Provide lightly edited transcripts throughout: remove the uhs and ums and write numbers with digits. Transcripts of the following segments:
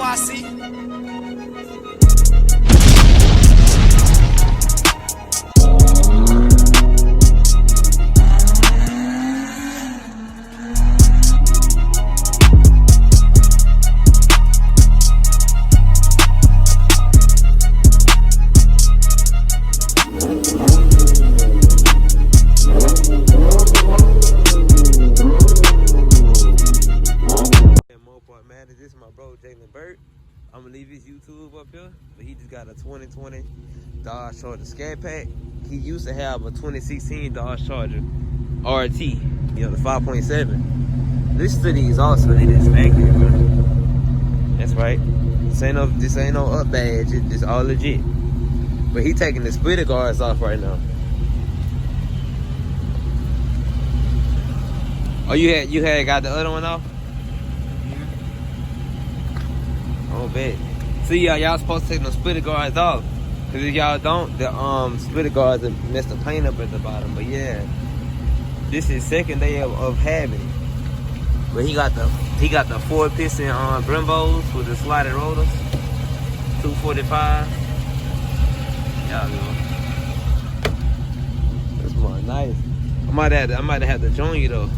NYC. Mopar, man, this is my bro Jalen Burt. I'm gonna leave his YouTube up here, but he just got a 2020 Dodge Charger scatpack. He used to have a 2016 Dodge Charger RT, you know, the 5.7. This to the exhaust really this factory, bro. That's right. This ain't no up badge. It's all legit. But he taking the splitter guards off right now. Oh, you had got the other one off? Oh, bet. See, y'all supposed to take the splitter guards off. Cause if y'all don't, the splitter guards will mess the paint up at the bottom. But yeah, this is second day of having it. But he got the 4-piston Brembos with the slided rotors, 245. Y'all know. That's more nice. I might have to join you though.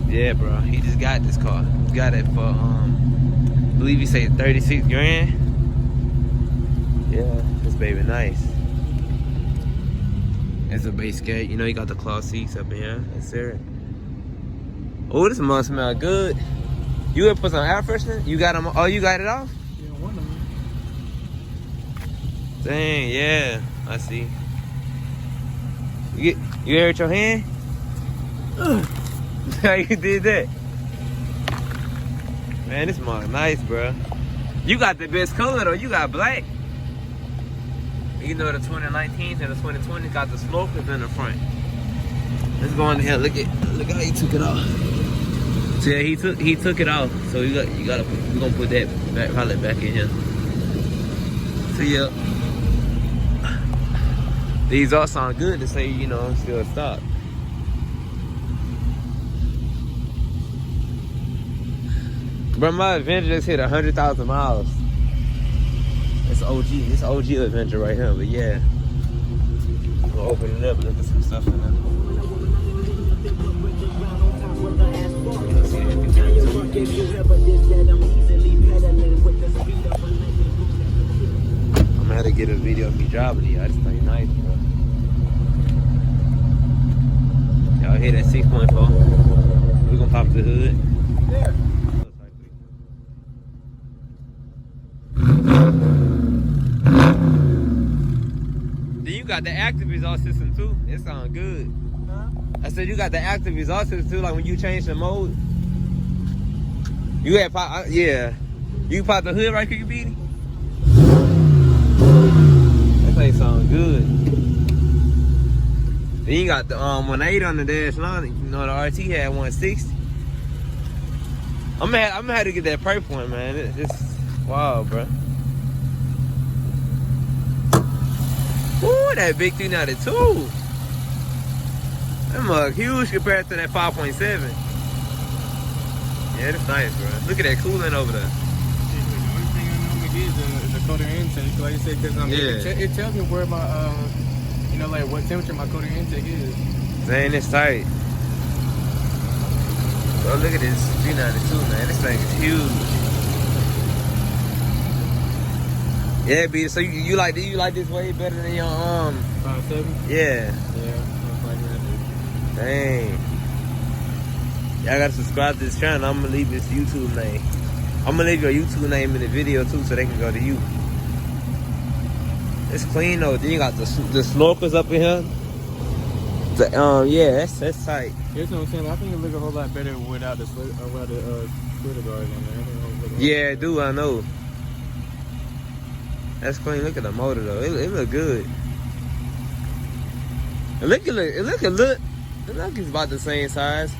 Yeah, bro. He just got this car. He got it for I believe he said 36 grand. Yeah, this baby nice. It's a base skate. You know, he got the cloth seats up in here. That's it. Oh, this must smell good. You ever put some air freshener? You got them? Oh, you got it off? Yeah, one of them. Dang, yeah. I see. You hurt your hand? How you did that? Man, this mug nice, bro. You got the best color though. You got black. You know the 2019 and the 2020 got the smokers in the front. Let's go in here. Look how he took it off. So yeah, he took it off. So we're gonna put that pallet back in here. So yeah, these all sound good to say, you know, still stock. Bro, my Avenger just hit 100,000 miles. It's OG. It's OG Avenger right here, but yeah. I'm gonna open it up and look at some stuff in there. I'm gonna have to get a video of me driving it. I just think nice, bro. Y'all hear that 6.4? We're gonna pop the hood. There. Then you got the active exhaust system too. It sounds good. Huh? I said you got the active exhaust system too, like when you change the mode. You had pop, yeah. You pop the hood right quick, you beat it. That thing sounds good. Then you got the 180 on the dash line. You know the RT had 160. I'm gonna have to get that purple one, man. It's wow, bro. Ooh, that big 392. That mug huge compared to that 5.7. Yeah, that's nice, bro. Look at that coolant over there. The only thing I normally get is the coating intake. Like I said, because it tells me where my, you know, like what temperature my coating intake is. Dang, it's tight. Bro, look at this 392, man. This thing is huge. Yeah, B. So you like this way better than your 5.7? Yeah. Yeah, most likely I do. Dang. Y'all gotta subscribe to this channel. I'm gonna leave this YouTube name. I'm gonna leave your YouTube name in the video too, so they can go to you. It's clean though. Then you got the smokers up in here. Yeah, that's tight. Here's what I'm saying. I think it look a whole lot better without the splitter guards on there. I think Yeah, do I know. That's clean. Look at the motor though. It look good. It look it's about the same size.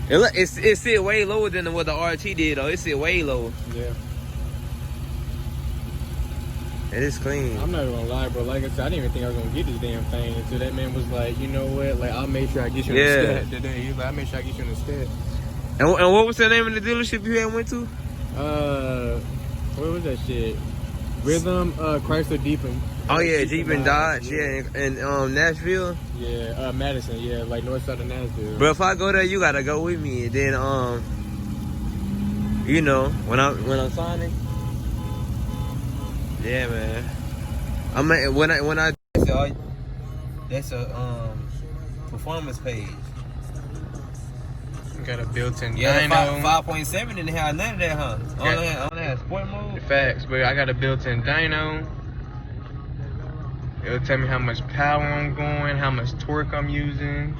It sit way lower than what the RT did though. It sit way lower. Yeah. It is clean. I'm not gonna lie, bro. Like I said, I didn't even think I was gonna get this damn thing until that man was like, you know what? Like, I'll make sure I get you in the stat today. He was like, I'll make sure I get you in the stat. And what was the name of the dealership you had went to? What was that shit? Rhythm, Chrysler Jeep and. Oh yeah, Jeep and Dodge, yeah, and Nashville. Yeah, Madison, yeah, like north side of Nashville. Bro, if I go there, you gotta go with me. And then you know, when I'm signing. Yeah, man. When I that's a performance page. Got a built-in dyno. dyno. 5.7 didn't have none of that, huh? Only had sport mode. Facts, but I got a built-in dyno. It'll tell me how much power I'm going, how much torque I'm using.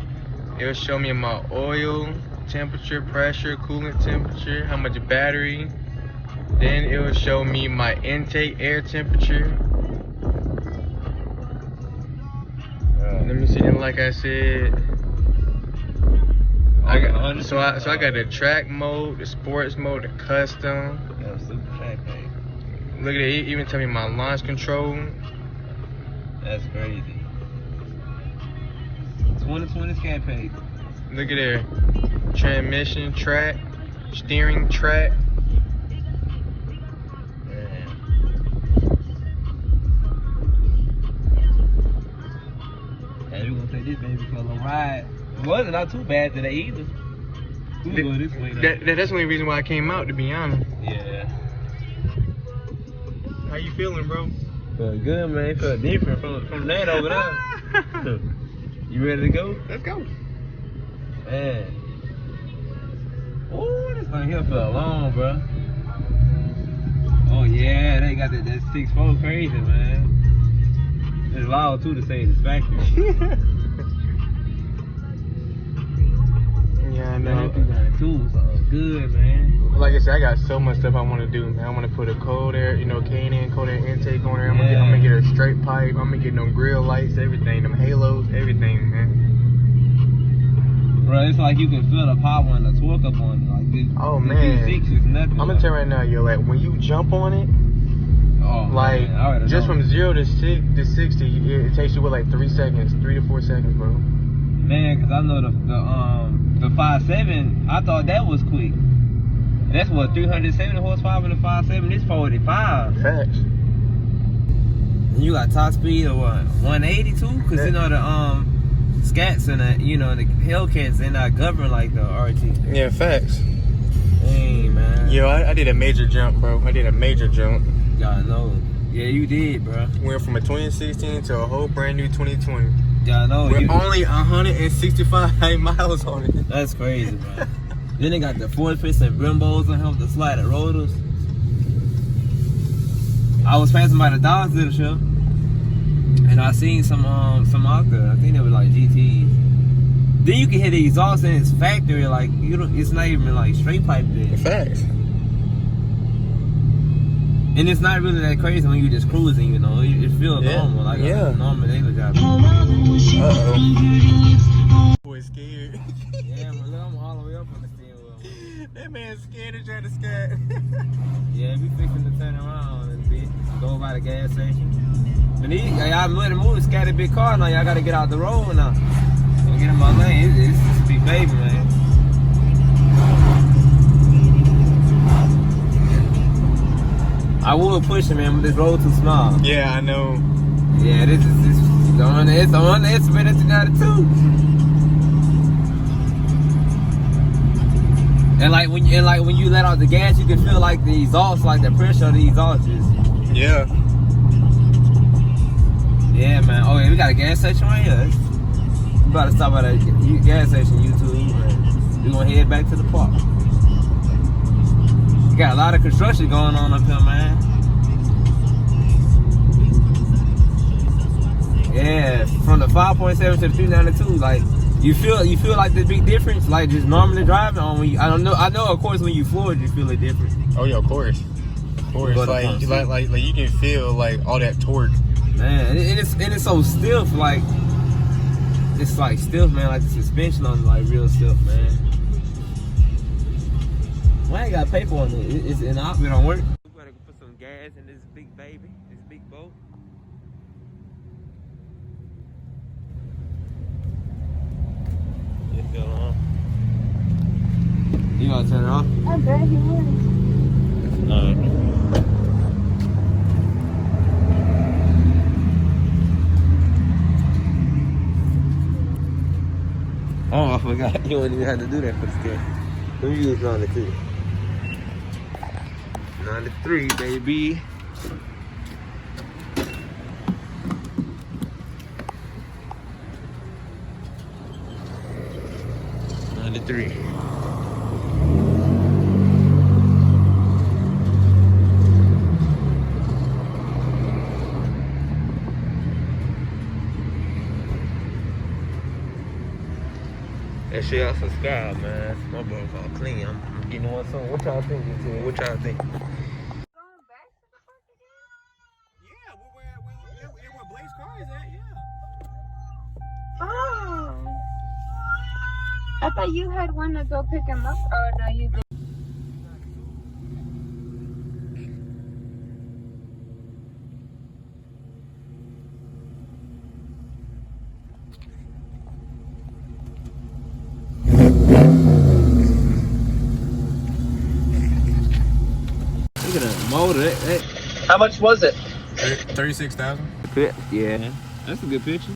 It'll show me my oil temperature, pressure, coolant temperature, how much battery. Then it will show me my intake air temperature. Let me see. Then, like I said, I got the track mode, the sports mode, the custom. Yeah, super track page. Look at it. Even tell me my launch control. That's crazy. 2020 scan page. Look at there. Transmission track, steering track. Hey, we're gonna take this baby for a little ride. It wasn't not too bad today either. We go this way though. That's the only reason why I came out, to be honest. Yeah. How you feeling, bro? Felt good, man. Felt different from that over there. You ready to go? Let's go. Man. Ooh, this thing here felt long, bro. Oh yeah, they got that 6.4 crazy, man. It's loud too to say it's factory. Yeah, I know. That 292, so good, man. Like I said, I got so much stuff I want to do, man. I want to put a cold air, K&N cold air intake on there. I'm gonna get a straight pipe. I'm gonna get them grill lights, everything, them halos, everything, man. Bro, it's like you can feel the power and the torque up on it. Like this, oh man, V6 is nothing. I'm gonna tell you right now, yo, like when you jump on it, like man, just from 0 to 60, it takes you with like 3 seconds, 3 to 4 seconds, bro. Man, cause I know the 5.7, I thought that was quick. That's what 370 horsepower in the 5.7. It's 45. Facts. And you got top speed of what? 180 too? Cause you know the scats and the the Hellcats, they're not governed like the RT. Yeah, facts. Dang, man. Yo, I did a major jump, bro. I did a major jump. Y'all know. Yeah, you did, bro. Went from a 2016 to a whole brand new 2020. Y'all know. With only 165 miles on it. That's crazy, bro. Then they got the 4-piston Brimbos on him, the slided rotors. I was passing by the Dodge dealership, and I seen some out there. I think they were like GTs. Then you can hear the exhaust in its factory, like it's not even like straight pipe there. Facts. And it's not really that crazy when you just cruising, it feels normal, like a normal daily driver. Boy, scared. Yeah, but look, I'm all the way up on the steering wheel. That man's scared to try to scat. Yeah, we fixing to turn around and go by the gas station. But y'all move the scatty big car now. Y'all gotta get out the road now. Go get in my lane. It's just a big baby, man. I would push it, man, but this road too small. Yeah, I know. Yeah, it's on the estimate at 292. And when you let out the gas, you can feel like the exhaust, like the pressure of the exhaust is. Yeah. Yeah, man. Oh yeah, we got a gas station right here. We about to stop at a gas station, YouTube. And we gonna head back to the park. We got a lot of construction going on up here, man. Yeah, from the 5.7 to the 392, like you feel like the big difference, like just normally driving on when you, I know of course when you forward you feel it different. Oh yeah, of course. Like you can feel like all that torque. Man, and it's so stiff, like it's like stiff, man, like the suspension on like real stiff, man. Well, I ain't got paper on it. It's an op, it don't work. We gotta put some gas in this big baby, this big boat. You y'all turn it off? I bet he was. Alright. Oh, I forgot. You don't even have to do that for the scale. Let me use 92. 93, baby. Three. Make sure y'all subscribe, man. My brother's all clean. I'm getting one soon. What y'all think? What y'all think? Going back to the park again? Yeah, where Blake's car is at, yeah. Oh. I thought you had one to go pick him up. Oh, no, you didn't. Look at that motor. How much was it? 36,000. Yeah. That's a good picture.